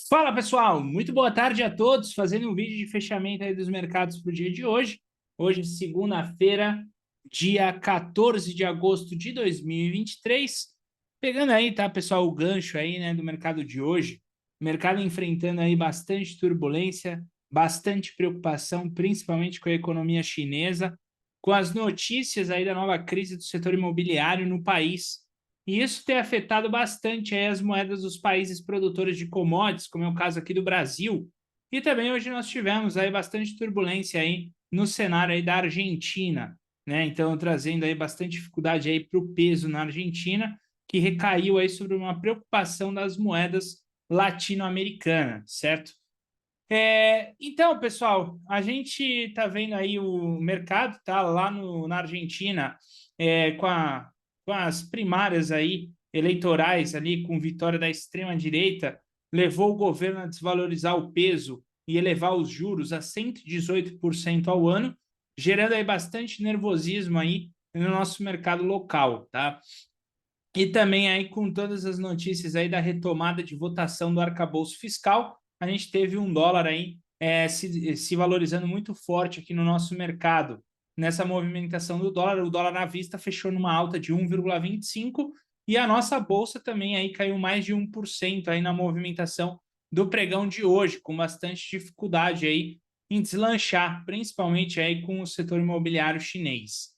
Fala pessoal, muito boa tarde a todos, fazendo um vídeo de fechamento aí dos mercados para o dia de hoje. Hoje, segunda-feira, dia 14 de agosto de 2023. Pegando aí, tá pessoal, o gancho aí, né, do mercado de hoje. O mercado enfrentando aí bastante turbulência, bastante preocupação, principalmente com a economia chinesa, com as notícias aí da nova crise do setor imobiliário no país. E isso tem afetado bastante aí as moedas dos países produtores de commodities, como é o caso aqui do Brasil. E também hoje nós tivemos aí bastante turbulência aí no cenário aí da Argentina, né? Então trazendo aí bastante dificuldade aí para o peso na Argentina, que recaiu aí sobre uma preocupação das moedas latino-americanas, certo? Então, pessoal, a gente está vendo aí o mercado tá lá na Argentina com as primárias aí eleitorais ali com vitória da extrema direita, levou o governo a desvalorizar o peso e elevar os juros a 118% ao ano, gerando aí bastante nervosismo aí no nosso mercado local, tá? E também aí com todas as notícias aí da retomada de votação do arcabouço fiscal, a gente teve um dólar aí se valorizando muito forte aqui no nosso mercado. Nessa movimentação do dólar, o dólar à vista fechou numa alta de 1,25 e a nossa bolsa também aí caiu mais de 1% aí na movimentação do pregão de hoje, com bastante dificuldade aí em deslanchar, principalmente aí com o setor imobiliário chinês.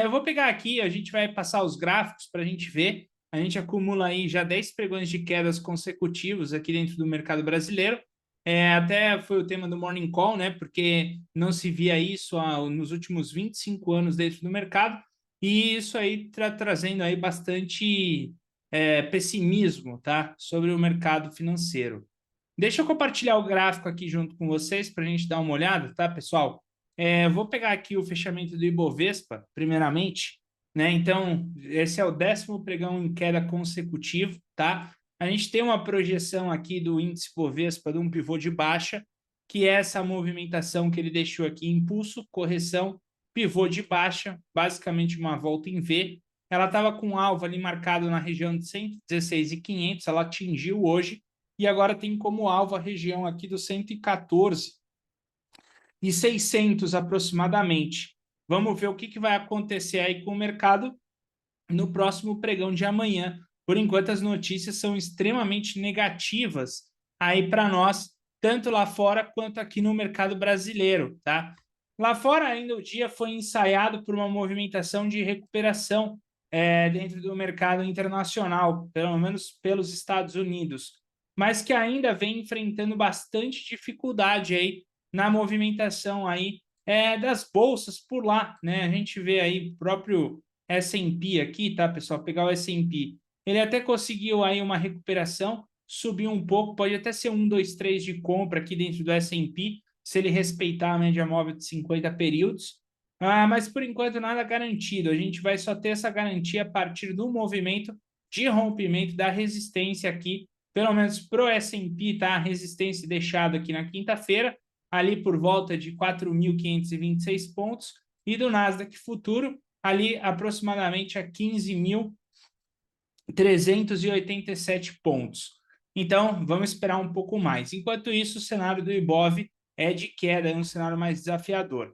Eu vou pegar aqui, a gente vai passar os gráficos para a gente ver. A gente acumula aí já 10 pregões de quedas consecutivos aqui dentro do mercado brasileiro. Até foi o tema do Morning Call, né? Porque não se via isso nos últimos 25 anos dentro do mercado. E isso aí trazendo aí bastante pessimismo, tá? Sobre o mercado financeiro. Deixa eu compartilhar o gráfico aqui junto com vocês para a gente dar uma olhada, tá, pessoal? Vou pegar aqui o fechamento do Ibovespa, primeiramente, né? Então, esse é o 10º pregão em queda consecutivo, tá? A gente tem uma projeção aqui do índice Ibovespa de um pivô de baixa, que é essa movimentação que ele deixou aqui, impulso, correção, pivô de baixa, basicamente uma volta em V. Ela estava com um alvo ali marcado na região de 116.500, ela atingiu hoje, e agora tem como alvo a região aqui do 114.600 aproximadamente. Vamos ver o que vai acontecer aí com o mercado no próximo pregão de amanhã. Por enquanto, as notícias são extremamente negativas aí para nós, tanto lá fora quanto aqui no mercado brasileiro, tá? Lá fora ainda o dia foi ensaiado por uma movimentação de recuperação dentro do mercado internacional, pelo menos pelos Estados Unidos, mas que ainda vem enfrentando bastante dificuldade aí na movimentação aí das bolsas por lá, né? A gente vê aí o próprio S&P aqui, tá, pessoal? Pegar o S&P. Ele até conseguiu aí uma recuperação, subiu um pouco, pode até ser 1, 2, 3 de compra aqui dentro do S&P, se ele respeitar a média móvel de 50 períodos. Mas por enquanto nada garantido. A gente vai só ter essa garantia a partir do movimento de rompimento da resistência aqui, pelo menos para o S&P, tá? A resistência deixada aqui na quinta-feira, ali por volta de 4.526 pontos, e do Nasdaq Futuro, ali aproximadamente a 15.387 pontos. Então, vamos esperar um pouco mais. Enquanto isso, o cenário do Ibov é de queda, é um cenário mais desafiador.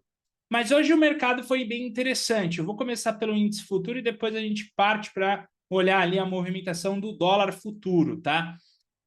Mas hoje o mercado foi bem interessante. Eu vou começar pelo índice futuro e depois a gente parte para olhar ali a movimentação do dólar futuro, tá?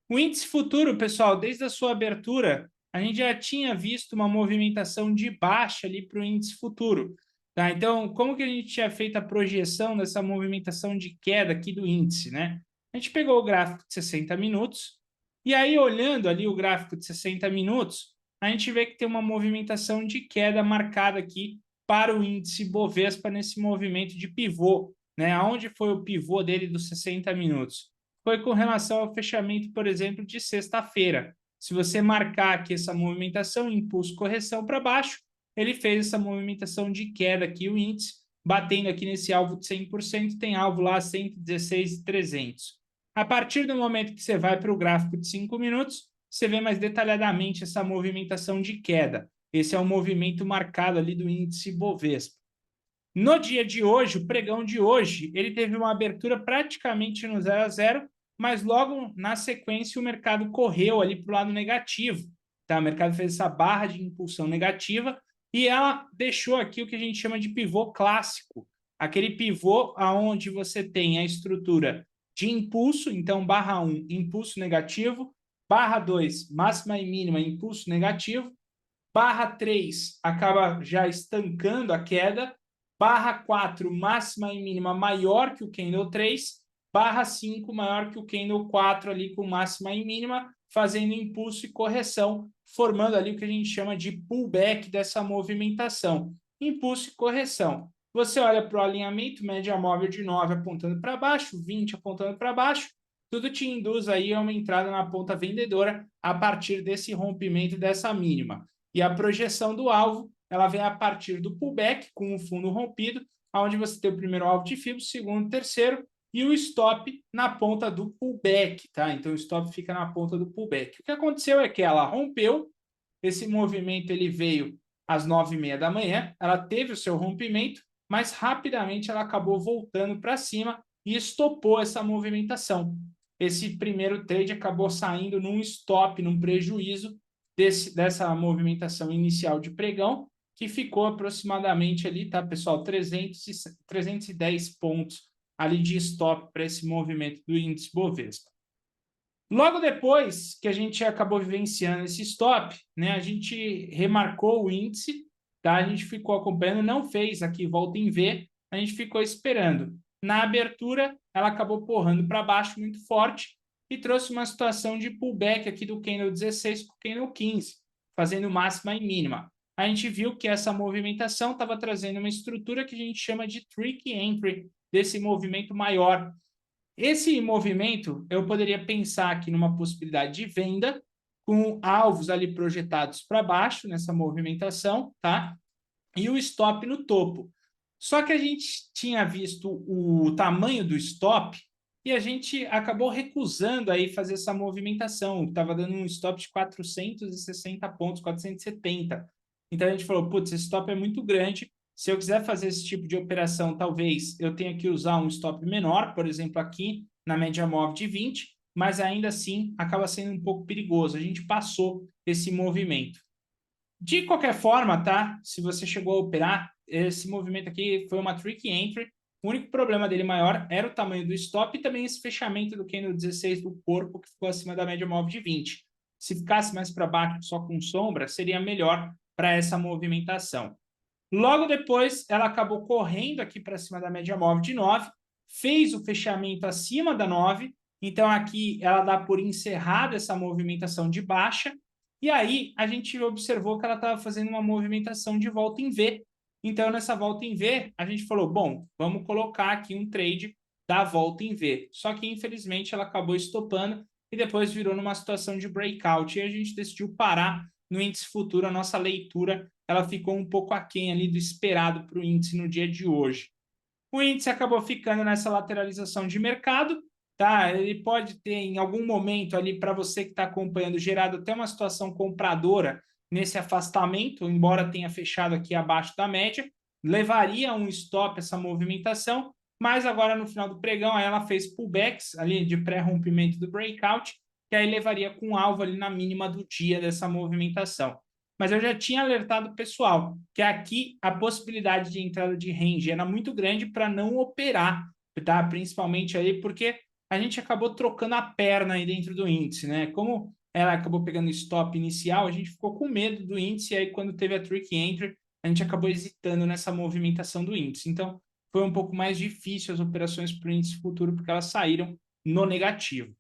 O índice futuro, pessoal, desde a sua abertura, a gente já tinha visto uma movimentação de baixa ali para o índice futuro. Tá? Então, como que a gente tinha feito a projeção dessa movimentação de queda aqui do índice, né? A gente pegou o gráfico de 60 minutos e aí, olhando ali o gráfico de 60 minutos, a gente vê que tem uma movimentação de queda marcada aqui para o índice Bovespa nesse movimento de pivô, né? Onde foi o pivô dele dos 60 minutos? Foi com relação ao fechamento, por exemplo, de sexta-feira. Se você marcar aqui essa movimentação, impulso, correção para baixo, ele fez essa movimentação de queda aqui, o índice, batendo aqui nesse alvo de 100%, tem alvo lá 116.300. A partir do momento que você vai para o gráfico de 5 minutos, você vê mais detalhadamente essa movimentação de queda. Esse é o movimento marcado ali do índice Bovespa. No dia de hoje, o pregão de hoje, ele teve uma abertura praticamente no 0 a 0, mas logo na sequência o mercado correu ali para o lado negativo. Tá? O mercado fez essa barra de impulsão negativa e ela deixou aqui o que a gente chama de pivô clássico. Aquele pivô onde você tem a estrutura de impulso, então barra 1, impulso negativo, barra 2, máxima e mínima, impulso negativo, barra 3 acaba já estancando a queda, barra 4, máxima e mínima maior que o candle 3, barra 5 maior que o candle 4 ali com máxima e mínima, fazendo impulso e correção, formando ali o que a gente chama de pullback dessa movimentação. Impulso e correção. Você olha para o alinhamento, média móvel de 9 apontando para baixo, 20 apontando para baixo, tudo te induz aí a uma entrada na ponta vendedora a partir desse rompimento dessa mínima. E a projeção do alvo, ela vem a partir do pullback, com o fundo rompido, onde você tem o primeiro alvo de FIBO, segundo, terceiro, e o stop na ponta do pullback, tá? Então, o stop fica na ponta do pullback. O que aconteceu é que ela rompeu, esse movimento ele veio às 9h30 da manhã, ela teve o seu rompimento, mas rapidamente ela acabou voltando para cima e estopou essa movimentação. Esse primeiro trade acabou saindo num stop, num prejuízo dessa movimentação inicial de pregão, que ficou aproximadamente ali, tá, pessoal, 310 pontos ali de stop para esse movimento do índice Bovespa. Logo depois que a gente acabou vivenciando esse stop, né, a gente remarcou o índice, tá? A gente ficou acompanhando, não fez aqui volta em V, a gente ficou esperando. Na abertura, ela acabou porrando para baixo muito forte e trouxe uma situação de pullback aqui do candle 16 para o candle 15, fazendo máxima e mínima. A gente viu que essa movimentação estava trazendo uma estrutura que a gente chama de tricky entry, desse movimento maior. Esse movimento, eu poderia pensar aqui numa possibilidade de venda, com alvos ali projetados para baixo nessa movimentação, tá? E o stop no topo. Só que a gente tinha visto o tamanho do stop e a gente acabou recusando aí fazer essa movimentação. Estava dando um stop de 460 pontos, 470. Então a gente falou, putz, esse stop é muito grande. Se eu quiser fazer esse tipo de operação, talvez eu tenha que usar um stop menor, por exemplo, aqui na média móvel de 20, mas ainda assim acaba sendo um pouco perigoso. A gente passou esse movimento. De qualquer forma, tá? Se você chegou a operar, esse movimento aqui foi uma tricky entry. O único problema dele maior era o tamanho do stop e também esse fechamento do candle 16 do corpo, que ficou acima da média móvel de 20. Se ficasse mais para baixo só com sombra, seria melhor para essa movimentação. Logo depois, ela acabou correndo aqui para cima da média móvel de 9, fez o fechamento acima da 9, então aqui ela dá por encerrada essa movimentação de baixa, e aí a gente observou que ela estava fazendo uma movimentação de volta em V. Então, nessa volta em V, a gente falou, bom, vamos colocar aqui um trade da volta em V. Só que, infelizmente, ela acabou estopando e depois virou numa situação de breakout, e a gente decidiu parar no índice futuro. A nossa leitura ela ficou um pouco aquém ali do esperado para o índice no dia de hoje. O índice acabou ficando nessa lateralização de mercado, tá? Ele pode ter em algum momento ali, para você que está acompanhando, gerado até uma situação compradora nesse afastamento, embora tenha fechado aqui abaixo da média, levaria a um stop essa movimentação, mas agora no final do pregão aí ela fez pullbacks ali de pré-rompimento do breakout, que aí levaria com alvo ali na mínima do dia dessa movimentação. Mas eu já tinha alertado o pessoal que aqui a possibilidade de entrada de range era muito grande para não operar, tá? Principalmente aí porque a gente acabou trocando a perna aí dentro do índice, né? Como ela acabou pegando stop inicial, a gente ficou com medo do índice, e aí quando teve a trick entry, a gente acabou hesitando nessa movimentação do índice. Então, foi um pouco mais difícil as operações para o índice futuro, porque elas saíram no negativo.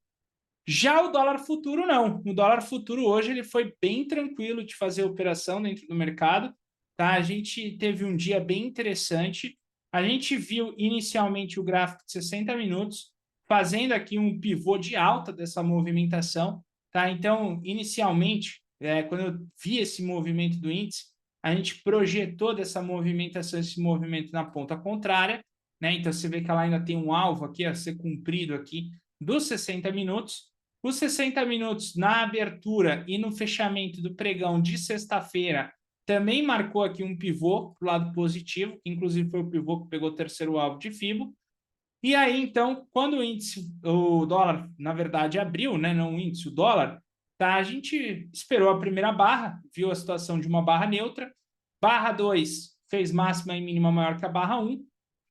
Já o dólar futuro, não. O dólar futuro hoje ele foi bem tranquilo de fazer operação dentro do mercado. Tá? A gente teve um dia bem interessante. A gente viu inicialmente o gráfico de 60 minutos fazendo aqui um pivô de alta dessa movimentação. Tá? Então, inicialmente, quando eu vi esse movimento do índice, a gente projetou dessa movimentação, esse movimento na ponta contrária. Né? Então, você vê que ela ainda tem um alvo aqui a ser cumprido aqui dos 60 minutos. Os 60 minutos na abertura e no fechamento do pregão de sexta-feira também marcou aqui um pivô para o lado positivo, que inclusive foi o pivô que pegou o terceiro alvo de FIBO. E aí, então, quando o índice, o dólar, na verdade, abriu, né, não o índice, o dólar, tá, a gente esperou a primeira barra, viu a situação de uma barra neutra, barra 2 fez máxima e mínima maior que a barra 1,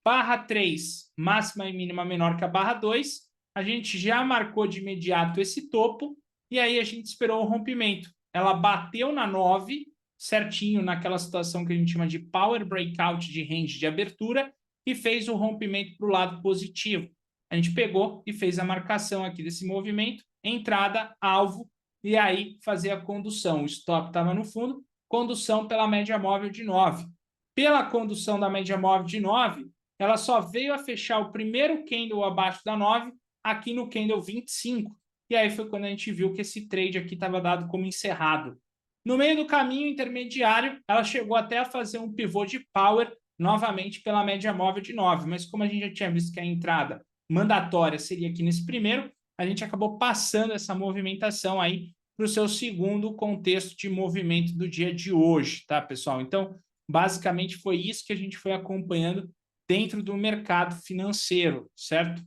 barra 3, máxima e mínima menor que a barra 2, a gente já marcou de imediato esse topo, e aí a gente esperou o rompimento. Ela bateu na 9, certinho naquela situação que a gente chama de power breakout de range de abertura, e fez o rompimento para o lado positivo. A gente pegou e fez a marcação aqui desse movimento, entrada, alvo, e aí fazer a condução. O stop estava no fundo, condução pela média móvel de 9. Pela condução da média móvel de 9, ela só veio a fechar o primeiro candle abaixo da 9 aqui no candle 25. E aí foi quando a gente viu que esse trade aqui estava dado como encerrado. No meio do caminho intermediário, ela chegou até a fazer um pivô de power novamente pela média móvel de 9, mas como a gente já tinha visto que a entrada mandatória seria aqui nesse primeiro, a gente acabou passando essa movimentação aí para o seu segundo contexto de movimento do dia de hoje, tá, pessoal? Então, basicamente foi isso que a gente foi acompanhando dentro do mercado financeiro, certo?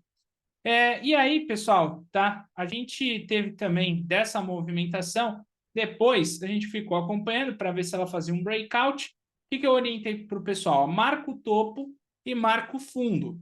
E aí, pessoal, tá? A gente teve também dessa movimentação, depois a gente ficou acompanhando para ver se ela fazia um breakout. O que eu orientei para o pessoal? Marca o topo e marca o fundo.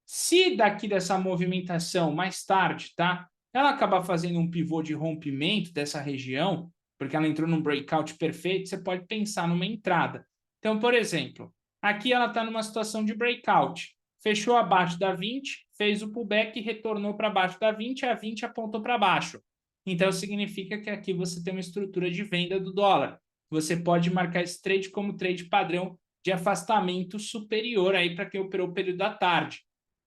Se daqui dessa movimentação mais tarde, tá? Ela acabar fazendo um pivô de rompimento dessa região, porque ela entrou num breakout perfeito, você pode pensar numa entrada. Então, por exemplo, aqui ela está numa situação de breakout. Fechou abaixo da 20, fez o pullback e retornou para baixo da 20, a 20 apontou para baixo. Então, significa que aqui você tem uma estrutura de venda do dólar. Você pode marcar esse trade como trade padrão de afastamento superior aí para quem operou o período da tarde.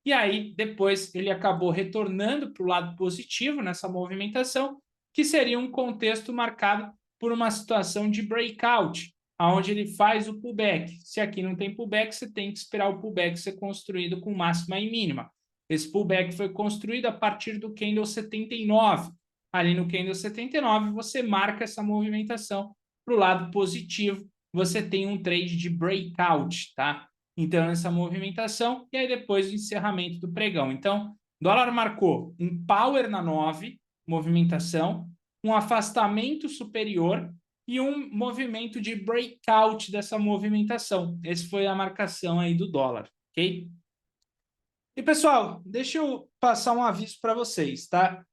E aí, depois, ele acabou retornando para o lado positivo nessa movimentação, que seria um contexto marcado por uma situação de breakout, onde ele faz o pullback. Se aqui não tem pullback, você tem que esperar o pullback ser construído com máxima e mínima. Esse pullback foi construído a partir do candle 79. Ali no candle 79, você marca essa movimentação para o lado positivo. Você tem um trade de breakout, tá? Então, nessa movimentação, e aí depois o encerramento do pregão. Então, dólar marcou um power na 9, movimentação, um afastamento superior e um movimento de breakout dessa movimentação. Essa foi a marcação aí do dólar, ok? E, pessoal, deixa eu passar um aviso para vocês, tá?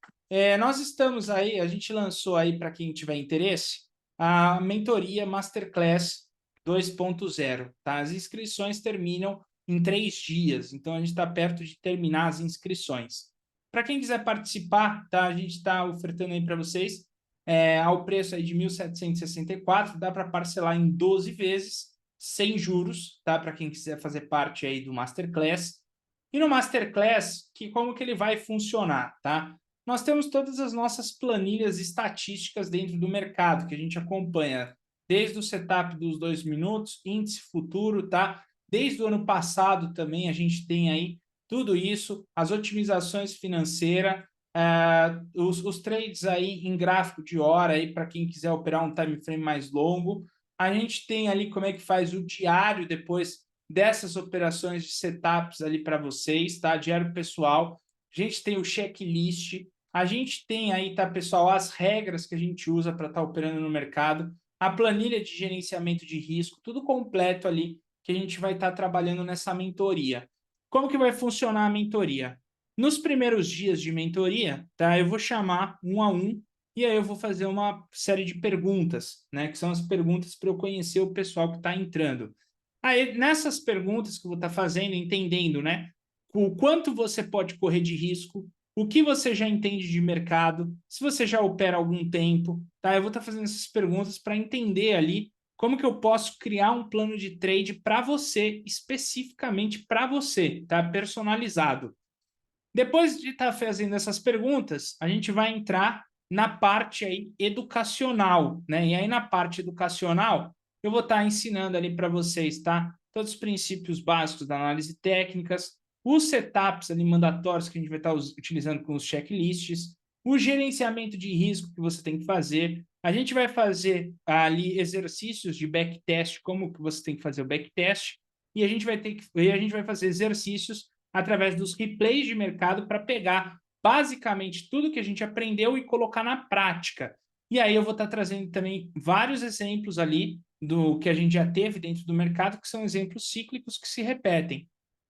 Nós estamos aí, a gente lançou aí, para quem tiver interesse, a mentoria Masterclass 2.0, tá? As inscrições terminam em 3 dias, então a gente está perto de terminar as inscrições. Para quem quiser participar, tá? A gente está ofertando aí para vocês ao preço aí de 1.764, dá para parcelar em 12 vezes, sem juros, tá? Para quem quiser fazer parte aí do Masterclass. E no Masterclass, como que ele vai funcionar, tá? Nós temos todas as nossas planilhas estatísticas dentro do mercado, que a gente acompanha desde o setup dos 2 minutos, índice futuro, tá? Desde o ano passado também a gente tem aí tudo isso, as otimizações financeiras, os trades aí em gráfico de hora aí para quem quiser operar um time frame mais longo. A gente tem ali como é que faz o diário depois dessas operações de setups ali para vocês, tá? Diário pessoal. A gente tem o checklist. A gente tem aí, tá, pessoal, as regras que a gente usa para estar operando no mercado, a planilha de gerenciamento de risco, tudo completo ali que a gente vai estar trabalhando nessa mentoria. Como que vai funcionar a mentoria? Nos primeiros dias de mentoria, tá? Eu vou chamar um a um e aí eu vou fazer uma série de perguntas, né? Que são as perguntas para eu conhecer o pessoal que está entrando. Aí, nessas perguntas que eu vou estar fazendo, entendendo, né? O quanto você pode correr de risco, o que você já entende de mercado, se você já opera há algum tempo, tá? Eu vou estar fazendo essas perguntas para entender ali como que eu posso criar um plano de trade para você, especificamente para você, tá? Personalizado. Depois de estar fazendo essas perguntas, a gente vai entrar na parte aí educacional, né? E aí na parte educacional, eu vou estar ensinando ali para vocês, tá? Todos os princípios básicos da análise técnicas, os setups ali mandatórios que a gente vai estar utilizando com os checklists, o gerenciamento de risco que você tem que fazer. A gente vai fazer ali exercícios de backtest, como que você tem que fazer o backtest, e a gente vai fazer exercícios através dos replays de mercado para pegar basicamente tudo que a gente aprendeu e colocar na prática. E aí eu vou estar trazendo também vários exemplos ali do que a gente já teve dentro do mercado, que são exemplos cíclicos que se repetem.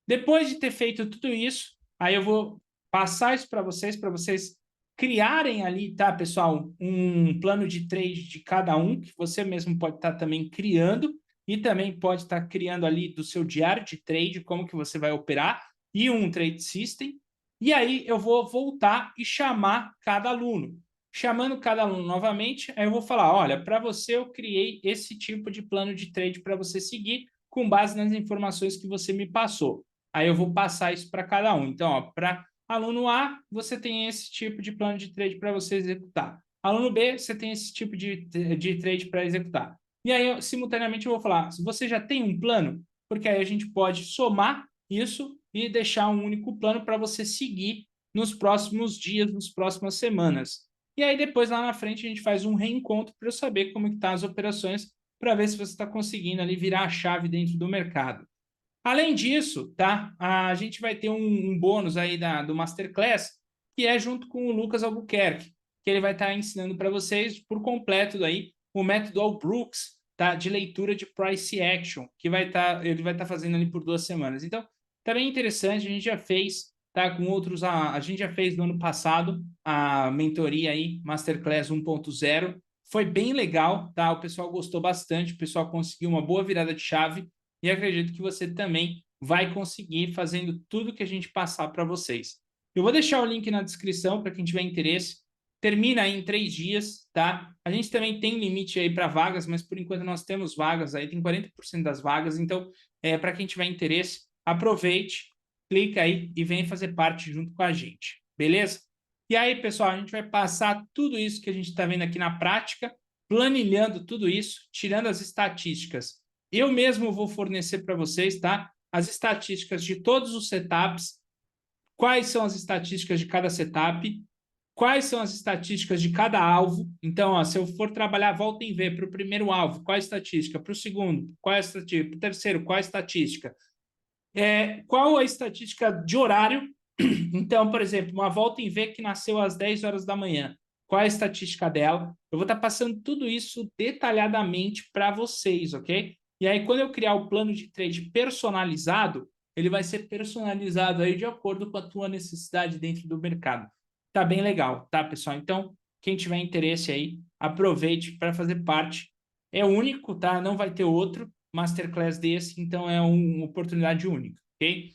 Depois de ter feito tudo isso, aí eu vou passar isso para vocês criarem ali, tá, pessoal, um plano de trade de cada um, que você mesmo pode estar também criando, e também pode estar criando ali do seu diário de trade, como que você vai operar, e um trade system. E aí eu vou voltar e chamar cada aluno. Chamando cada aluno novamente, aí eu vou falar, olha, para você eu criei esse tipo de plano de trade para você seguir com base nas informações que você me passou. Aí eu vou passar isso para cada um. Então, para aluno A, você tem esse tipo de plano de trade para você executar. Aluno B, você tem esse tipo de trade para executar. E aí, simultaneamente, eu vou falar, se você já tem um plano, porque aí a gente pode somar isso e deixar um único plano para você seguir nos próximos dias, nas próximas semanas. E aí, depois, lá na frente, a gente faz um reencontro para eu saber como estão as operações, para ver se você está conseguindo ali virar a chave dentro do mercado. Além disso, tá? A gente vai ter um bônus aí do Masterclass, que é junto com o Lucas Albuquerque, que ele vai estar ensinando para vocês por completo aí o método All-Brooks, tá? De leitura de price action, que ele vai estar fazendo ali por 2 semanas. Então, tá bem interessante, a gente já fez, tá? Com outros, a gente já fez no ano passado a mentoria aí, Masterclass 1.0. Foi bem legal, tá? O pessoal gostou bastante, o pessoal conseguiu uma boa virada de chave e acredito que você também vai conseguir fazendo tudo que a gente passar para vocês. Eu vou deixar o link na descrição para quem tiver interesse. Termina aí em 3 dias, tá? A gente também tem limite aí para vagas, mas por enquanto nós temos vagas aí, tem 40% das vagas. Então, para quem tiver interesse, aproveite, clica aí e vem fazer parte junto com a gente, beleza? E aí, pessoal, a gente vai passar tudo isso que a gente está vendo aqui na prática, planilhando tudo isso, tirando as estatísticas. Eu mesmo vou fornecer para vocês, tá? As estatísticas de todos os setups, quais são as estatísticas de cada setup, quais são as estatísticas de cada alvo. Então, ó, se eu for trabalhar volta em V para o primeiro alvo, qual a estatística? Para o segundo, qual a estatística? Para o terceiro, qual a estatística? Qual a estatística de horário? Então, por exemplo, uma volta em V que nasceu às 10 horas da manhã. Qual a estatística dela? Eu vou estar passando tudo isso detalhadamente para vocês, ok? E aí, quando eu criar o plano de trade personalizado, ele vai ser personalizado aí de acordo com a tua necessidade dentro do mercado. Tá bem legal, tá, pessoal? Então, quem tiver interesse aí, aproveite para fazer parte. É único, tá? Não vai ter outro Masterclass desse, então é uma oportunidade única, ok?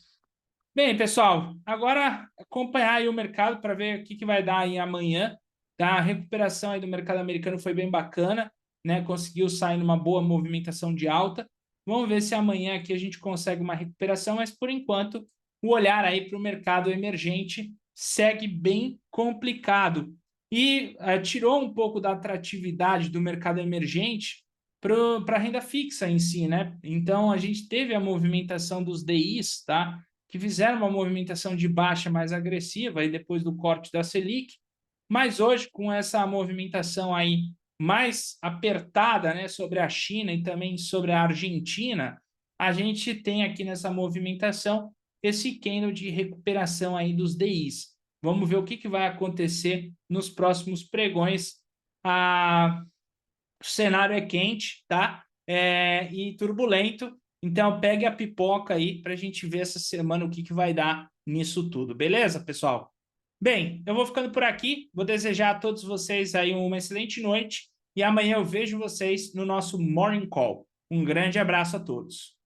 Bem, pessoal, agora acompanhar aí o mercado para ver o que vai dar aí amanhã. Tá? A recuperação aí do mercado americano foi bem bacana, né? Conseguiu sair numa boa movimentação de alta. Vamos ver se amanhã aqui a gente consegue uma recuperação, mas por enquanto o olhar aí para o mercado emergente segue bem complicado. E tirou um pouco da atratividade do mercado emergente para a renda fixa em si, né? Então a gente teve a movimentação dos DIs, tá? Que fizeram uma movimentação de baixa mais agressiva aí depois do corte da Selic, mas hoje com essa movimentação aí mais apertada, né, sobre a China e também sobre a Argentina, a gente tem aqui nessa movimentação esse candle de recuperação aí dos DIs. Vamos ver o que vai acontecer nos próximos pregões. O cenário é quente, tá? E turbulento. Então, pegue a pipoca aí para a gente ver essa semana o que vai dar nisso tudo. Beleza, pessoal? Bem, eu vou ficando por aqui. Vou desejar a todos vocês aí uma excelente noite. E amanhã eu vejo vocês no nosso Morning Call. Um grande abraço a todos.